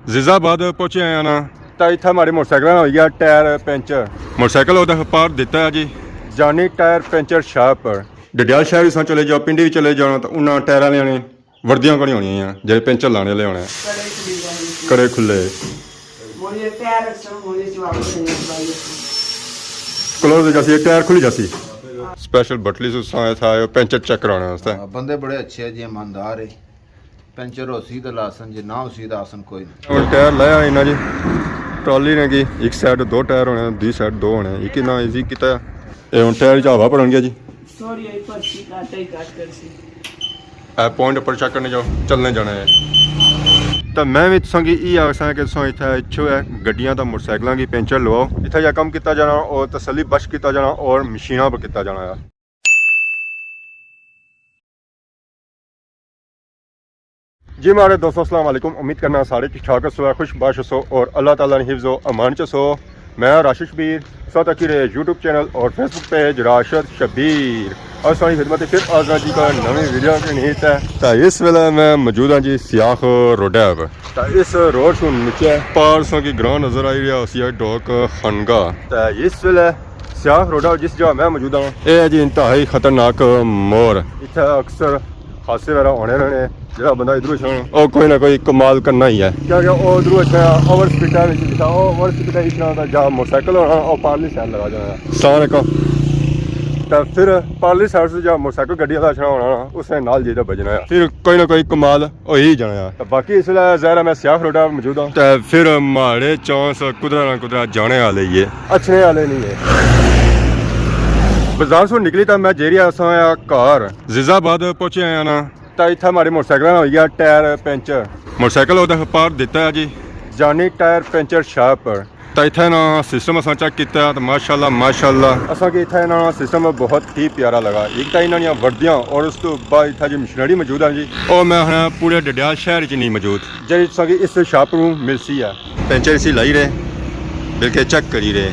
जिजाबाद पहुंचे हैं ना तो इतना हमारे मोटरसाइकिल हो गया टायर पेंचर मोटरसाइकिल उधर पार दिता है जी जानी टायर पेंचर शाप पर डडियाल शहर से चले जाओ पिंडी भी चले जाओ तो उन्होंने टायर वाले वर्दियां कड़ी होनी हैं जो पेंचर लाने वाले होने कड़े खुले क्लोज जैसी टायर खुली जैसी स्पेशल बटली था पेंचर चेक कराने वास्ते बंदे बड़े अच्छे है जी ईमानदार है पेंचर हो सी तो लासन जे ना हो सी तो आसन कोई नहीं टायर लाया इन्ना जी ट्रॉली ने की एक साइड दो टायर होने दूसरी साइड दो होने एक ना इजी किया ये हुन टायर च हवा भरन गया जी पॉइंट पर चेक करने जाओ चलने जाना है तो मैं भी तुसा ये आखसा कि तुसा इत्थे इच्छो है गड्डियां तो मोटरसाइकिलों की पेंचर लवाओ इत्थे जा कम किया जाना और तसल्ली बख्श किया जाना और मशीनों पर किया जाना है। जी हमारे दोस्तों अस्सलाम वालेकुम उम्मीद करना सारे ठीक ठाक सो खुशबाश सो और अल्लाह ताला ने हिफ्ज़ो अमान च सो मैं राशिद शबीर साथ अकीरे यूट्यूब चैनल और फेसबुक पेज राशिद शबीर और सारी खिदमत फिर आजना जी का नवी वीडियो के निहित है तो इस वेले मैं मौजूद हाँ जी सियाख रोडैब तो इस रोड से नीचे पारसों की ग्रां नजर आई रहा है डोक खनगा तो इस वेले सियाख रोडैब जिस जगह मैं मौजूद हाँ ये है जी इंतहाई खतरनाक मोड़ इतना अक्सर हादसे वगैरह होने रहने जो बंदा इधरों छा कोई ना कोई कमाल करना ही है क्योंकि उधरों अच्छा ओवर स्पीड लिखा ओवर स्पीड इतना जहाँ मोटरसाइकिल होना और पारली साइड लगा जाना सारे को तो फिर पारली साइड से जहाँ मोटरसाइकिल गड्डी का अच्छा होना उसने नाल जी बजना है फिर कोई ना कोई कमाल हो ही जाना है। तो बाकी इसलिए ज़ाहिर है मैं सियाख रोडा मौजूद हूँ तो फिर माड़े चांस कुदरा ना कुदरा जाने वाले ही है अच्छे वाले नहीं है। बाजार से निकली तो मैं जेरिया घर जिजाबाद पहुंचे हैं ना तो इतना हमारे मोटरसाइकिल हो गया टायर पेंचर मोटरसाइकिल उधर पार दिता है जी जानी टायर पेंचर शाप पर तो इतना ना सिस्टम असा चेक किया तो माशाल्लाह असा कि इतना ना सिस्टम बहुत ही प्यारा लगा एक तो इन्होंने वर्दियां और उस तो बाद इतना जी मशीनरी मौजूद है जी और मैं हाँ पूरे डडियाल शहर च नहीं मौजूद जी इस शाप को मिलती है पेंचर इसी लाई रहे बिल्कुल चेक करी रहे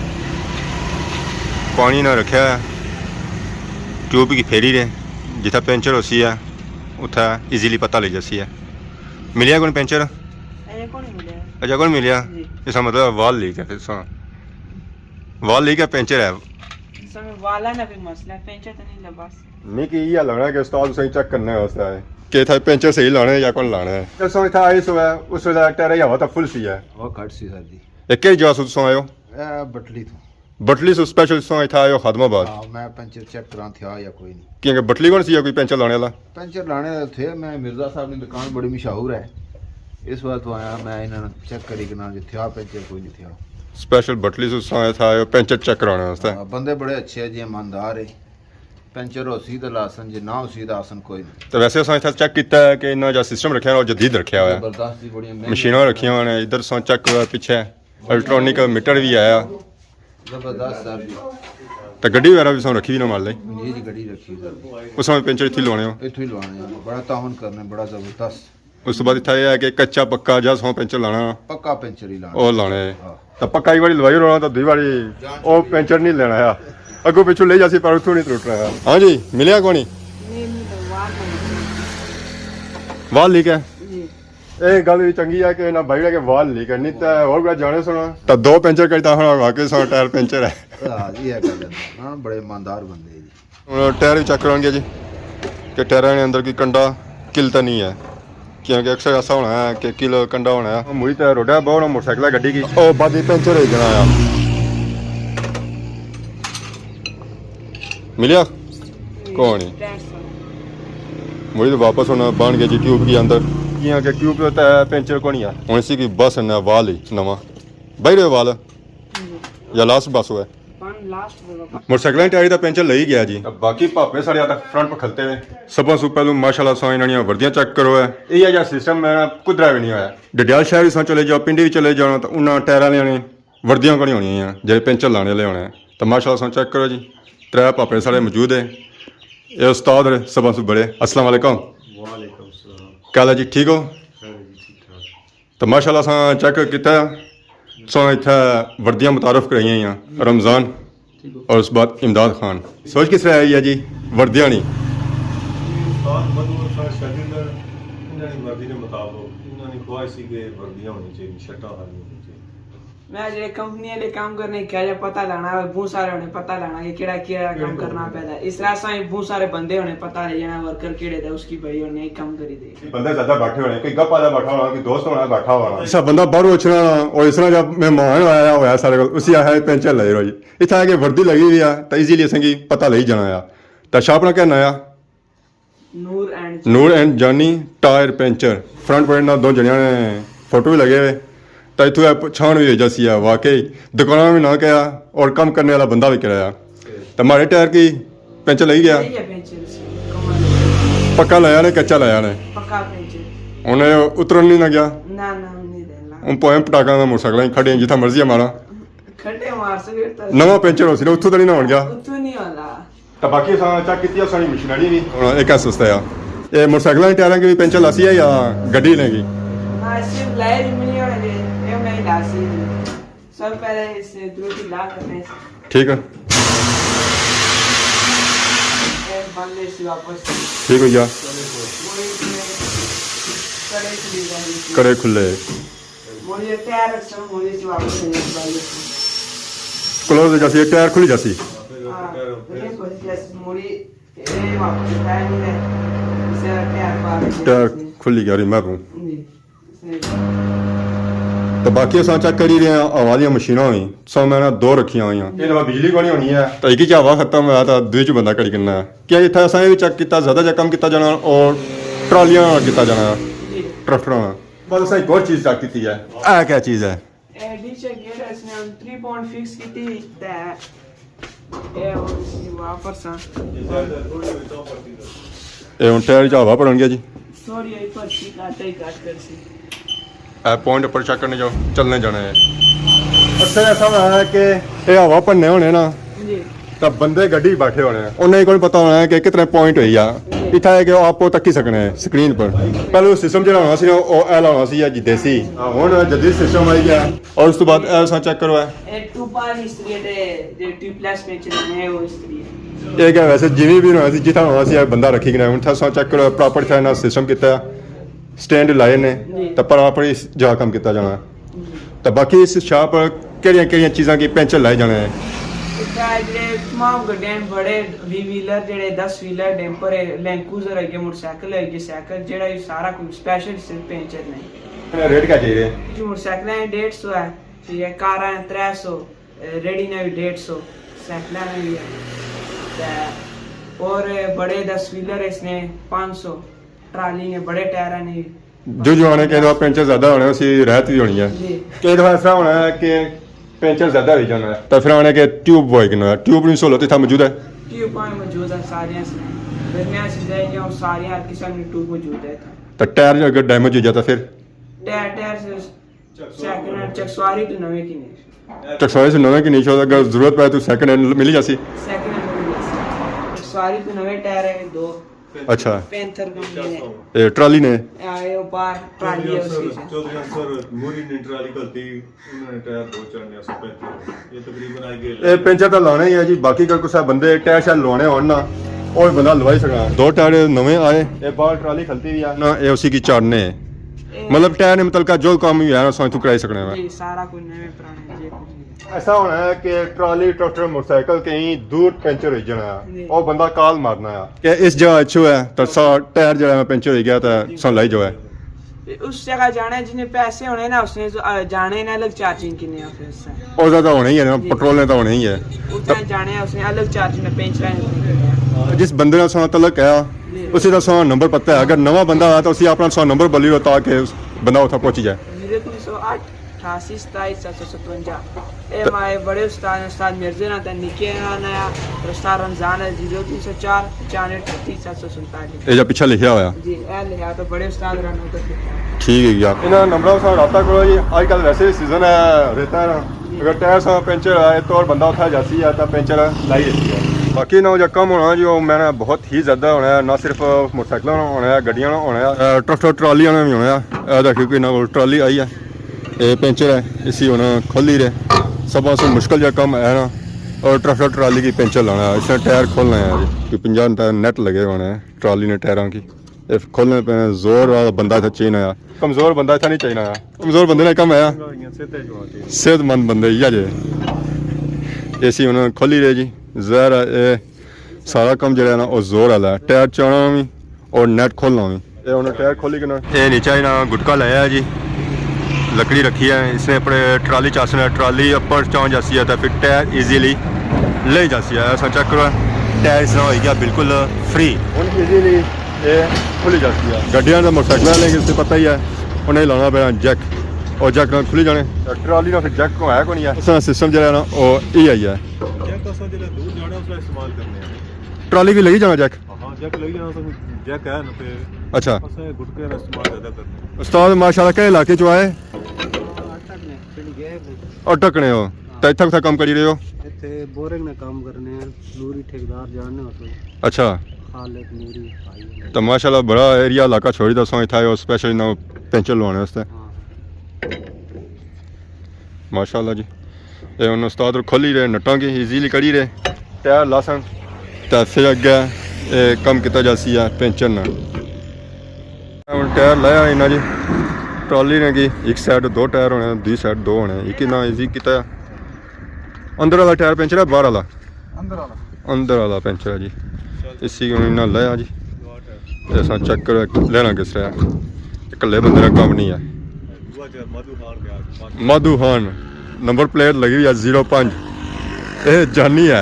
पानी ना रखा है ट्यूब की फेरी रहे जितना पेंचर होती है उतना इजीली पता लग जाती है। मिलिया कौन पेंचर अच्छा कौन मिलिया इसका मतलब वाल लीक है फिर वाल लीक है पेंचर है नहीं कि ये लगना है कि उस्ताद सही चेक करना है उसका है कि था पेंचर सही लाना है या कौन लाना है तो सो था आई सो है उस वेला टायर हवा तो फुल सी है वो कट सी सर जी एक ही जगह सो आयो बटली तो बटली से स्पेशल सो था आयो खादमाबाद मैं पेंचर चेक करा था या कोई नहीं क्योंकि बटली कौन सी है कोई पेंचर लाने वाला पेंचर लाने थे मैं मिर्जा साहब की दुकान बड़ी मशहूर है इस बार तो आया मैं इन्होंने चेक करी कि ना जो था पेंचर कोई नहीं था स्पेशल बटली से था पेंचर चेक कराने वास्ते बंदे बड़े अच्छे है जी ईमानदार है पेंचर हो सी तो लासन जे ना हो सी तो आसन कोई नहीं तो वैसे असा चेक किया है कि इन्ना जो सिस्टम रखा है जदीद रखा हुआ है जबरदस्त बड़ी मशीनां रखी हुई हैं इधर सो चेक हुआ पीछे इलेक्ट्रॉनिक मीटर भी आया जबरदस्त सर जी तो गड्डी वगैरह भी सो रखी हुई ना मान ली जी गड्डी रखी सर उस समय पेंचर इतनी लवाने हो इतों ही लवाने बड़ा तावन करने बड़ा जबरदस्त उस तो बाद इतना यह है कि कच्चा पक्का जा सो पेंचर लाना पक्का पेंचर ही लाना और लाने तो पक्का एक बार लवाई रोना तो दूसरी बारी वो पेंचर नहीं लेना है अगो पिछू ले जासी पर उठू नहीं टूट रहा है। हाँ जी मिलिया कौन वाल लीक है ये गल भी चंगी है कि ना भाई के वाल लीक है नहीं तो और कोई जाने सुना तो दो पेंचर करता हूँ वाकई सो टायर पेंचर है बड़े ईमानदार बंदे जी टायर भी चेक कराएंगे जी कि टायर के अंदर की कंडा किलता नहीं है क्योंकि अक्सर ऐसा होना है कि किलो कंडा होना है मुझे तो रोडा बहुत मोटरसाइकिल गड्डी की और बाद पेंचर हो जाना मिलिया कौन मुझे तो वापस होना बन गया जी ट्यूब के अंदर कि ट्यूब तो पेंचर को नहीं है हूँ इसी की बस है वाल ही नवा बही रहे वाल या लास्ट बस हुआ मोटरसाइकिल टायर का पेंचर ले ही गया जी बाकी भापे साढ़े तक फ्रंट पर खलते हुए सबों से पहलू माशाल्लाह सो इन्होंने वर्दियां चेक करो है यही जहा सिस्टम मैं कुदरा भी नहीं होया डडियाल शहर से चले जाओ पिंडी भी चले जाओ तो उन्होंने टायर वाले वर्दियां को नहीं होनी है जो पेंचर लाने वाले होने तो माशाल्लाह सो चेक करो जी त्रै भापे साढ़े मौजूद है ये उस्ताद सबों से बड़े अस्सलाम वालेकुम क्या है जी ठीक हो तो माशाल्लाह सा चेक किया सो इतना वर्दियां मुतारफ कराई हैं रमज़ान और उस बाद इमदाद खान सोच किस तरह आई है जी वर्दियां नहीं तो ऐसी के वर्दियां होनी चाहिए, शर्टा होनी चाहिए। मैं जेह्ड़े कंपनी वाले काम करने क्या जा पता लाना बहुत सारे होने पता लाना कि केड़ा केड़ा काम करना पैदा इस तरह से बहुत सारे बंदे होने पता ले जाना वर्कर केड़े दा उसकी भाई होने काम करी दे बंदे ज्यादा बैठे होने, कोई गप्पा दा बैठा होना, कोई दोस्त होना बैठा होना। अच्छा बंदा बाहर उछना और इस तरह जब मेहमान आया होया सारे को उसी आया पेंचर ले रो जी इत्थे आके वर्दी लगी हुई है तो इजीली असेंगी पता लई जाना आ। तो शाप ना कहना आ नूर एंड जानी टायर पेंचर फ्रंट पॉइंट ना दो जणियां ने फोटो भी लगे हुए तो इतों पछाण भी जैसी है वाकई दुकाना भी ना कहा और काम करने वाला बंदा भी कराया। तो हमारे टायर की पेंचर लगी गया पक्का लाया ने कच्चा लाया ने पक्का पेंचर उन्हें उतरन नहीं ना गया ना ना नहीं देना उन पोएं पटाका का मोटरसाइकिल खड़े जिथा मर्जी हमारा खड्डे मार से फिर तो नवा पेंचर हो सी उत्थों तो नहीं ना हो गया। उतो नहीं होला तो बाकी चेक की सारी मशीनरी भी एक सुस्ता है ये मोटरसाइकिल टायरों की भी पेंचर लासी है या गड्डी ने की हां सिर्फ लाइट मिली होने ये मैं लासी सब पहले इसे दूसरी ला करने ठीक है ये बंदे से वापस ठीक हो गया करे खुले मोड़ी तैयार सब मोड़ी से वापस नहीं क्लोज जैसी टायर खुली जैसी ये कोई जैसे मोड़ी ये वापस टायर में इसे तैयार टायर खुली गया मैं कहूँ तो बाकी असां चेक करी रहे हैं हवा दी मशीनां हुई सौ मैं दो रखियां हुई ये दफा बिजली को नहीं होनी है तो एक ही हवा खत्म होया तो दूई च बंदा कड़ी करना है क्या इतना असां भी चेक किया ज्यादा कम किया जाना और ट्रालियां किया जाना ट्रैक्टर बस असां एक और चीज चेक की है आ क्या चीज है नीचे गियर इसने हम 3 पॉइंट फिक्स की थी ये वापस ये हुन टायर च हवा भरन गया जी थोड़ी एक पर सी काट कर सी पॉइंट पर चेक करने जाओ चलने जाना है। अच्छा ऐसा है कि ये हवा भरने होने ना जी तो बंदे गड्डी बैठे होने उन्हें को पता होना है कि कितने पॉइंट हुई आ इतना है कि आप तक ही सकने हैं स्क्रीन पर पहले सिस्टम जो होना सी वो एल होना सी जी देसी हुन जदीद सिस्टम आई गया और उस तो बाद एल सा चेक करो ए 2 पार इस्त्री दे 2 प्लस में चलने वो इस्त्री ये क्या वैसे जिमी भी होना सी जिथा होना सी बंदा रखी गया हुन था सा चेक करो प्रॉपर था ना सिस्टम कितना स्टैंड लाए ने तो प्रॉपर इस जगह काम किया जाना तो बाकी इस शॉप पर केड़ियां चीज़ां की पेंचर लाए जाने हैं ਜਿਹੜੇ ਤਮਾਮ ਗੱਡੀਆਂ ਬੜੇ 20 ਵੀਲਰ ਜਿਹੜੇ 10 ਵੀਲਰ ਡੈਂਪਰ ਹੈ ਲੈਂਕੂਜ਼ਰ ਹੈ ਮੋਟਰਸਾਈਕਲ ਹੈ ਸਾਈਕਲ ਜਿਹੜਾ ਇਹ ਸਾਰਾ ਕੁਝ ਸਪੈਸ਼ਲ ਸਿਰਫ ਪੈਂਚਰ ਨਹੀਂ रेट क्या चाहिए जो मोटरसाइकिल है 150 है ठीक है कार है 300 रेडी ने भी 150 साइकिल में भी है और बड़े 10 व्हीलर इसने 500 ट्राली ने बड़े टायर ने जो आने के दफा पेंचर ज्यादा होने उसी रहत भी होनी है जी कई दफा ऐसा होना है कि पेंचर ज्यादा हो जाना है तो फिर आने के ट्यूब बॉय करना ट्यूब की सहूलत इतना मौजूद है ट्यूब मौजूद है सारियां दरमियान से जाएंगे और सारी हर किस्म की ट्यूब मौजूद है तो टायर अगर डैमेज हो जाता फिर टायर से सेकंड हैंड चकसवारी तो नवे की नहीं चकसवारी से नवे की नहीं होता अगर जरूरत पड़े तो सेकंड हैंड मिली जासी सेकंड हैंड चकसवारी तो नवे टायर है दो अच्छा पैंथर कंपनी ने ये ट्राली ने आए बार ट्राली है उसकी से चौधरी सर मोरी ने ट्राली गलती उन्होंने टायर दो चढ़ने से पहले ये तकरीबन आई गए ये पेंचर तो लाना ही है जी बाकी का कुछ बंदे टायर शायद लवाने होन ना और बंदा लवाई सकना दो टायर नवे आए ये बाहर ट्राली खलती भी है ना ये उसी की चाड़ने है मतलब टायर ने मतलब का जो काम भी है ना सोच तू कराई सकने में जी सारा कुछ नवे पुराने जे कुछ ऐसा होना है कि ट्राली ट्रैक्टर मोटरसाइकिल कहीं दूर पेंचर हो जाना है और बंदा कॉल मारना है कि इस जगह अच्छो है तो सा टायर जो है पेंचर हो गया तो सन लाई जो है उस जगह जाने जिन्हें पैसे होने ना उसने जाने ना अलग चार्जिंग की नहीं फिर से और ज़्यादा होना ही है ना पेट्रोल ने तो होना ही है उतना जाने उसने अलग चार्जिंग में पेंच रहे जिस बंदे ने सा तलक है उसी का सा नंबर पता है अगर नवा बंदा है तो उसी अपना सा नंबर बोली हो ताकि बंदा उतना पहुंच जाए 0308 88 27 757 ए हमारे बड़े उस्ताद मिर्जे ना था निके आया उस्ताद रमजान है 0304 94 38 747 ये जो पीछे लिखा हुआ जी ए लिखा तो बड़े उस्ताद रहना तो ठीक है यार इन नंबरों से रब्ता करो जी आजकल वैसे सीजन है रहता है ना अगर टायर सा पेंचर आए तो और बंदा उठा जाती है तो पेंचर लाई देती है बाकी ना जो कम होना जो मैंने बहुत ही ज़्यादा होना है ना सिर्फ मोटरसाइकिल होना है गड्डियाँ होना है ट्रैक्टर ट्रालियाँ भी होना है देखिए कोई ना ट्राली आई है ये पेंचर है इसी होना खोल ही रहे सब से मुश्किल जो कम है ना और ट्रैक्टर ट्राली की पेंचर लाना है इसमें टायर खोलना है जी 50 टायर नेट लगे होने हैं ट्राली ने टायरों की ਇਹ ਖੋਲਣੇ ਪੈਣੇ ਜ਼ੋਰ ਵਾਲਾ ਬੰਦਾ ਇੱਥੇ ਚਾਹੀਦਾ ਆ ਕਮਜ਼ੋਰ ਬੰਦਾ ਇੱਥੇ ਨਹੀਂ ਚਾਹੀਦਾ ਆ ਕਮਜ਼ੋਰ ਬੰਦੇ ਨੇ ਕੰਮ ਆਇਆ ਸਿੱਧੇ ਜਵਾ ਕੇ ਸਿਹਤਮੰਦ ਬੰਦੇ ਹੀ ਆ ਜੇ ਏਸੀ ਉਹਨਾਂ ਖੋਲੀ ਰਹੇ ਜੀ ਜ਼ਹਿਰ ਇਹ ਸਾਰਾ ਕੰਮ ਜਿਹੜਾ ਨਾ ਉਹ ਜ਼ੋਰ ਵਾਲਾ ਟਾਇਰ ਚਾਉਣਾ ਵੀ और नेट खोलना भी ये उन्होंने टायर खोली कि ना ये नीचे ना गुटका लाया है जी लकड़ी रखी है इसने अपने ट्राली चासना ट्राली अपर चाँव जाती है तो फिर टायर इजीली ले जाती है ऐसा चेक करो टायर इसना हो गया बिल्कुल फ्री उन इजीली ये खुली जाती है गड्डियाँ का मोटरसाइकिल लेंगे इससे पता ही है उन्हें लाना पैना जैक और जैक ना खुली जाने ट्राली ना फिर जैक को है को नहीं है इस सिस्टम जो है ना वो यही आई है जैक असा ਜਿਹੜਾ ਦੂਰ ਜਾਣਾ ਉਸ ਦਾ ਇਸਤੇਮਾਲ ਕਰਨੇ ਆ ट्राली भी लगी जाना जैक ਹਾਂ ਜੈਕ ਲਈ ਜਾਣਾ ਸਭ ਜੈਕ ਹੈ ਨਾ ਤੇ अच्छा ਅਸਾਂ ਗੁਟਕੇ ਦਾ ਇਸਤੇਮਾਲ ਜ਼ਿਆਦਾ ਕਰਨੇ उस्ताद माशाल्लाह के इलाके चो आए और टकने हो तो इतना कुछ काम करी रहे हो ਇੱਥੇ ਬੋਰਿੰਗ ਨੇ ਕੰਮ ਕਰਨੇ ਆ ਨੂਰੀ ਠੇਕੇਦਾਰ ਜਾਣਨੇ ਹੋ अच्छा ਖਾਲਕ ਨੂਰੀ ਭਾਈ तो माशाल्लाह बड़ा एरिया इलाका छोड़ी दसो इतना है स्पेशली ना पेंचर लवाने वास्ते ਹਾਂ माशाल्लाह जी ये उन्होंने उस्ताद खोली रहे नट्टा की इजीली करी रहे टायर लासन तो फिर अगे कम किया जासी है पेंचर ना हम टायर लाया इन्ना जी ट्रॉली ने की एक साइड दो टायर होने दूसरी साइड दो होने एक ना ईजी किया अंदर वाला टायर पेंचर है बाहर वाला अंदर वाला पेंचर है जी इसी को इन्ना लाया जी ऐसा चक्कर लेना किस तरह इकल्ले बंदे का काम नहीं है ਦੂਆ ਚ ਮਧੂ ਖਾਨ ਗਿਆ माधू खान नंबर प्लेट लगी हुई है 05 ये जानी है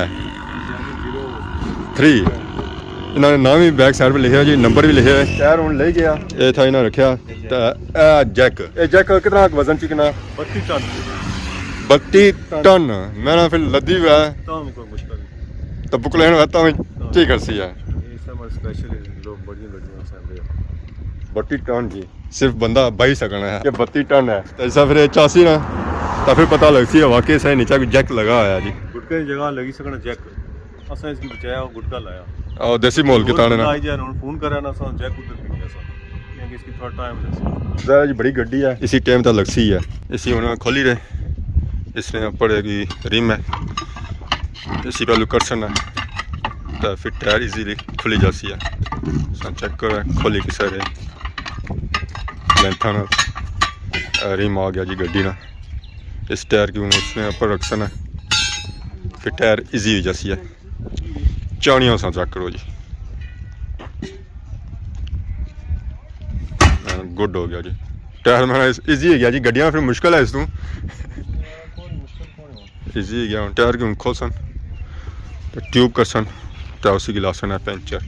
3 इन्होंने नाम ही बैक साइड पे लिखा जी नंबर भी लिखे टायर हूँ ले गया ये था इन्हें रखा जैक ये जैक कितना वजन ची कितना 32 ਟਨ 32 टन मैं ना फिर लद्दी हुआ है ਤਾਂ ਵੀ ਕੋਈ ਮੁਸ਼ਕਲ ਨਹੀਂ तो बुक लेने आता हूँ की कर सी है ਇਹ ਸਭ ਸਪੈਸ਼ਲ ਲੋਕ ਬੜੀਆਂ ਲੱਗੀਆਂ ਸਾਡੇ 32 टन जी सिर्फ बंदा बाई सकना है ये 32 टन है तो ऐसा फिर 84 ना तो फिर पता लगती है वाकई से नीचे भी जैक लगा हुआ है जी ਗੁਟਕੇ ਦੀ ਜਗ੍ਹਾ ਲੱਗੀ ਸਕਣਾ ਜੈਕ ਅਸਾਂ ਇਸ ਕੀ ਬਚਾਇਆ ਉਹ ਗੁਟਕਾ ਲਾਇਆ और देसी मोल के ताने ना आई जा ਹੁਣ ਫੋਨ ਕਰਿਆ ਨਾ ਸਾਂ ਜੈਕ ਉਧਰ ਵੀ ਗਿਆ ਸਾਂ क्योंकि इसकी थोड़ा टाइम लगा ज़रा जी बड़ी गड्डी है इसी टाइम तक लगसी है इसी उन्होंने खोली रहे इसने ऊपर एक रिम है इसी पहलू कर्सन है तो फिर टायर इजीली खुली जाती है चेक करो खोली किस लेंथा ना रिम आ गया जी गड्डी ना इस टायर की इसने ऊपर रक्सन है फिर टायर इजी हो जाती है चाणियों सा चेक करो जी गुड हो गया जी टायर मेरा इजी हो गया जी गड्डियाँ फिर मुश्किल है इस तू इजी हो गया टायर की खोल सन तो ट्यूब कर सन तो उसी की लासन है पेंचर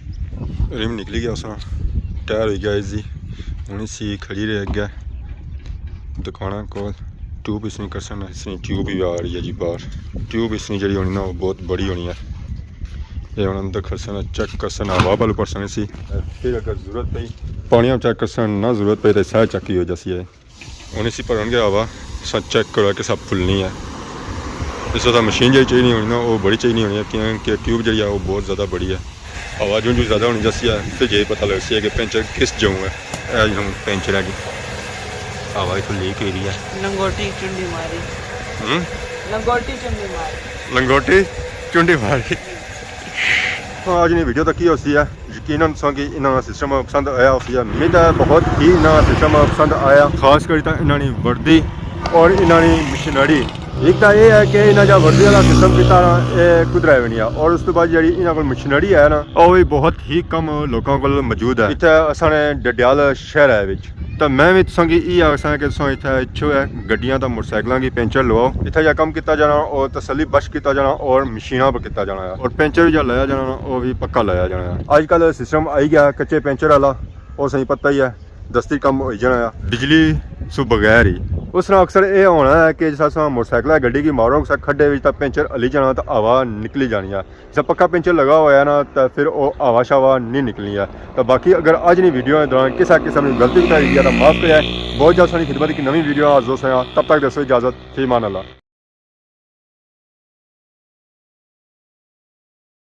रिम निकली गया उसना टायर हो गया इजी हूँ सी खड़ी रह गया दुकाना को ट्यूब इसने कर सन इसने ट्यूब भी आ रही है जी बाहर ट्यूब इसने जी होनी ना वो बहुत बड़ी होनी है ये हम अंदर खसन चेक करसन हवा वालू परसन सी फिर अगर जरूरत पई पानी चेक करसन ना जरूरत पई तो सह चक्की हो जासी है हूँ इसी भरन गया हवा सब चेक करो कि सब फुलनी है इस तरह मशीन जी चाहिए होनी ना वो बड़ी चाहिए होनी है क्योंकि ट्यूब जी है वो बहुत ज़्यादा बड़ी है हवा जो ज़्यादा होनी जैसी है फिर यही पता लग सी है कि पेंचर किस जाऊँ है हम पेंचर है कि हवा तो लीक हो रही है लंगोटी चुंडी मारी लंगोटी चुंडी मारी लंगोटी चुंडी मारी तो आज की वीडियो तक ही होती है यकीनन सो कि इन्होंने सिस्टम पसंद आया होती है उम्मीद है बहुत ही इन्होंने सिस्टम पसंद आया खास कर इन्होंने वर्दी और इन्होंने मशीनरी एक तो यह है कि इन्होंने जो वर्दी वाला सिस्टम किया ये कुदरा भी नहीं है और उस तो बाद जी इन्होंने को मशीनरी है ना वो भी बहुत ही कम लोगों को मौजूद है इतने असाने डडियाल शहर है तो मैं भी तुसा ये आखसा कि तुसा इतना इच्छो है गड्डियां तो मोटरसाइकिलों की पेंचर लवाओ इतना जो कम किया जाना और तसली बख्श किया जाना और मशीनों पर किया जाना है और पेंचर जो लाया जाना वो भी पक्का लाया जाना है अजकल सिस्टम आई गया कच्चे पेंचर वाला वो सही पता ही है दस्ती कम हो जाना है बिजली सु बगैर ही उस तरह अक्सर ये होना है कि जैसा मोटरसाइकिल गड्डी की मारो खड्डे में पेंचर हली जाना तो हवा निकली जानी है जब पक्का पेंचर लगा हुआ है ना तो फिर वो हवा शावा नहीं निकलनी है तो बाकी अगर आज की वीडियो के दौरान किसी किस्म की गलती बताई गई तो माफ़ करें बहुत जल्द सारी खिदमत की नवी वीडियो हाजिर हो तब तक दसो इजाज़त फी मान अल्लाह।